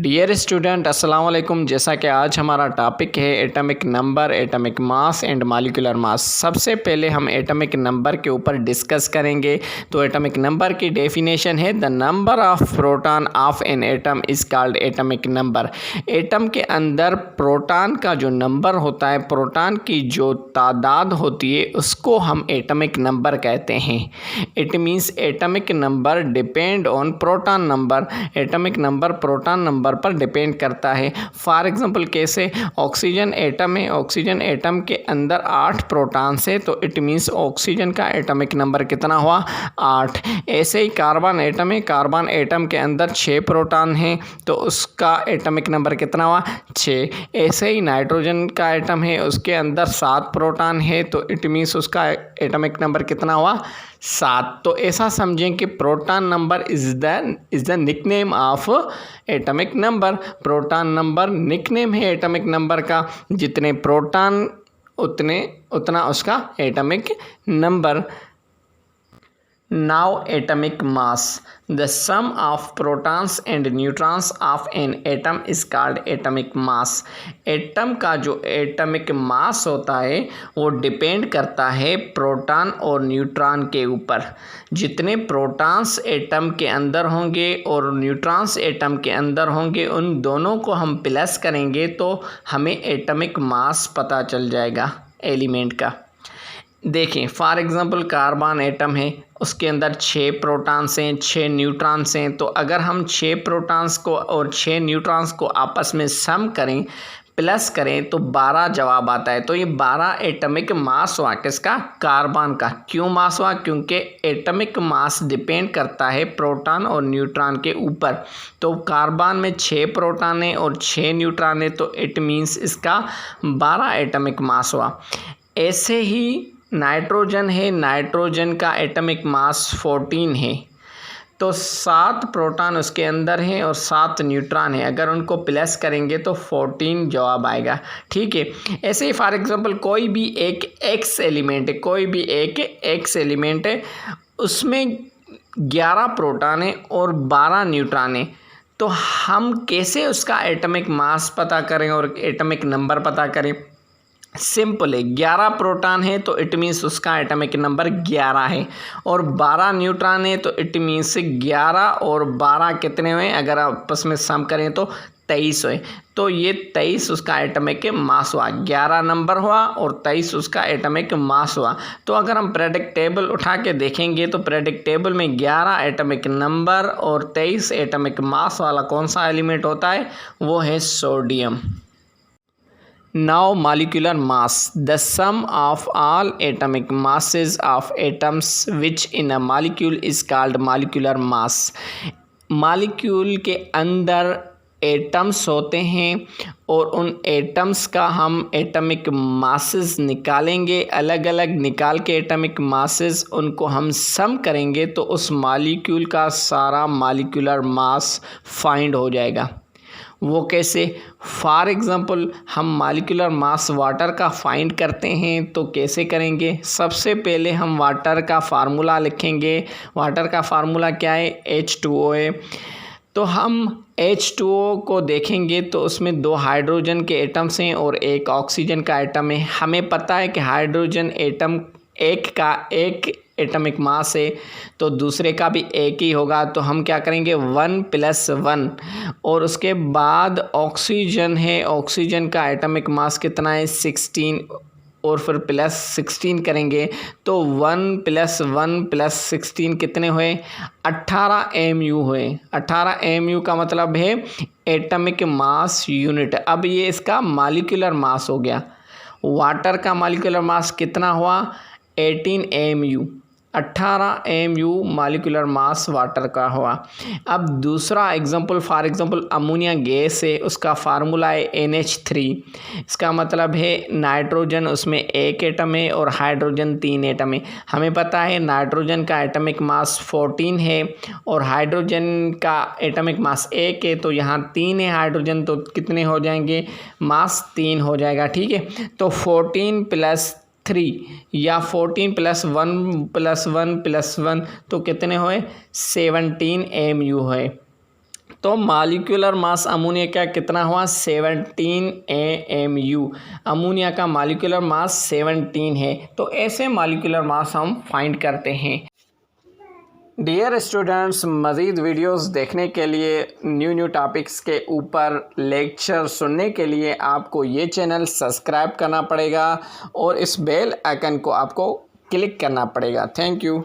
Dear student अस्सलाम वालेकुम। जैसा कि आज हमारा टॉपिक है atomic number, atomic mass and molecular mass. सबसे पहले हम एटॉमिक नंबर के ऊपर डिस्कस करेंगे। तो एटॉमिक नंबर की डेफिनेशन है the number of proton of an atom is called atomic number. Atom के अंदर प्रोटॉन का जो नंबर होता है, प्रोटॉन की जो तादाद होती है, उसको हम एटॉमिक नंबर कहते हैं। It means atomic number depend on proton number. Atomic number proton number पर डिपेंड करता है। फॉर एग्जांपल कैसे, ऑक्सीजन एटम है, ऑक्सीजन एटम के अंदर 8 प्रोटॉन्स है, तो इट मीन्स ऑक्सीजन का एटॉमिक नंबर कितना हुआ, 8। ऐसे ही कार्बन एटम है, कार्बन एटम के अंदर 6 प्रोटॉन हैं, तो उसका एटॉमिक नंबर कितना हुआ, 6। ऐसे ही नाइट्रोजन का एटम है, उसके अंदर 7 प्रोटॉन है, तो इट मीन्स उसका एटॉमिक नंबर कितना हुआ, 7। तो ऐसा समझें कि proton number is the nickname of atomic number. Proton number nickname है एटॉमिक नंबर का। जितने प्रोटॉन उतना उसका atomic number. Now atomic mass. The sum of protons and neutrons of an atom is called atomic mass. Atom का जो atomic mass होता है वो डिपेंड करता है प्रोटॉन और न्यूट्रॉन के ऊपर। जितने प्रोटॉन्स एटम के अंदर होंगे और न्यूट्रॉन्स एटम के अंदर होंगे, उन दोनों को हम प्लस करेंगे तो हमें एटॉमिक मास पता चल जाएगा एलिमेंट का। देखें, फॉर एग्ज़ाम्पल कार्बन एटम है, उसके अंदर 6 प्रोटॉन्स हैं, 6 न्यूट्रॉन्स हैं। तो अगर हम 6 प्रोटॉन्स को और 6 न्यूट्रॉन्स को आपस में सम करें, प्लस करें, तो 12 जवाब आता है। तो ये 12 एटॉमिक मास हुआ किसका, कार्बन का। क्यों मास हुआ, क्योंकि एटॉमिक मास डिपेंड करता है प्रोटॉन और न्यूट्रॉन के ऊपर। तो कार्बन में 6 प्रोटॉन है और 6 न्यूट्रॉन है, तो इट मीन्स इसका 12 एटॉमिक मास हुआ। ऐसे ही नाइट्रोजन है, नाइट्रोजन का एटॉमिक मास 14 है, तो 7 प्रोटॉन उसके अंदर हैं और 7 न्यूट्रॉन है। अगर उनको प्लस करेंगे तो 14 जवाब आएगा। ठीक है। ऐसे ही फॉर एग्जांपल कोई भी एक एक्स एलिमेंट है, कोई भी एक एक्स एलिमेंट है, उसमें 11 प्रोटॉन है और 12 न्यूट्रॉन है। तो हम कैसे उसका एटॉमिक मास पता करें और एटॉमिक नंबर पता करें? सिंपल है, 11 प्रोटॉन है तो इट मीन्स उसका एटॉमिक नंबर 11 है, और 12 न्यूट्रॉन है तो इट मीन्स 11 और 12 कितने हुए, अगर आपस में सम करें तो 23 हुए। तो ये 23 उसका एटॉमिक मास हुआ, 11 नंबर हुआ और 23 उसका एटॉमिक मास हुआ। तो अगर हम पीरियोडिक टेबल उठा के देखेंगे तो पीरियोडिक टेबल में 11 एटॉमिक नंबर और 23 एटॉमिक मास वाला कौन सा एलिमेंट होता है, वो है sodium. Now molecular mass. The sum of all atomic masses of atoms which in a molecule is called molecular mass. Molecule के अंदर एटम्स होते हैं और उन एटम्स का हम एटॉमिक मासेस निकालेंगे, अलग अलग निकाल के एटॉमिक मासेस उनको हम सम करेंगे तो उस मॉलिक्यूल का सारा मॉलिक्यूलर मास फाइंड हो जाएगा। वो कैसे? फॉर एग्ज़ाम्पल हम मॉलिक्यूलर मास वाटर का फाइंड करते हैं, तो कैसे करेंगे? सबसे पहले हम वाटर का फार्मूला लिखेंगे। वाटर का फार्मूला क्या है, H2O है। तो हम H2O को देखेंगे तो उसमें 2 हाइड्रोजन के एटम्स हैं और 1 ऑक्सीजन का एटम है। हमें पता है कि हाइड्रोजन एटम एक का एक एटॉमिक मास है, तो दूसरे का भी एक ही होगा। तो हम क्या करेंगे, 1 + 1, और उसके बाद ऑक्सीजन है, ऑक्सीजन का एटॉमिक मास कितना है, 16, और फिर प्लस 16 करेंगे तो 1 + 1 + 16 कितने हुए, 18 mu हुए। 18 mu का मतलब है एटॉमिक मास यूनिट। अब ये इसका मॉलिक्यूलर मास हो गया। वाटर का मॉलिक्यूलर मास कितना हुआ, 18 mu। 18 mu molecular mass water का हुआ। अब दूसरा example, for example ammonia gas है, उसका फार्मूला है NH3। इसका मतलब है नाइट्रोजन उसमें 1 एटम है और हाइड्रोजन 3 एटम है। हमें पता है नाइट्रोजन का एटॉमिक मास 14 है और हाइड्रोजन का एटॉमिक मास 1 है, तो यहाँ 3 है हाइड्रोजन, तो कितने हो जाएंगे, मास 3 हो जाएगा। ठीक है। तो 14 + 3 या 14 + 1 + 1 + 1 तो कितने हुए, 17 mu हुए। तो मॉलिक्यूलर मास अमोनिया का कितना हुआ 17 AMU। अमोनिया का मॉलिक्यूलर मास 17 है। तो ऐसे मॉलिक्यूलर मास हम फाइंड करते हैं। डियर स्टूडेंट्स, मज़ीद वीडियोस देखने के लिए, न्यू टॉपिक्स के ऊपर लेक्चर सुनने के लिए आपको ये चैनल सब्सक्राइब करना पड़ेगा और इस बेल आइकन को आपको क्लिक करना पड़ेगा। Thank you.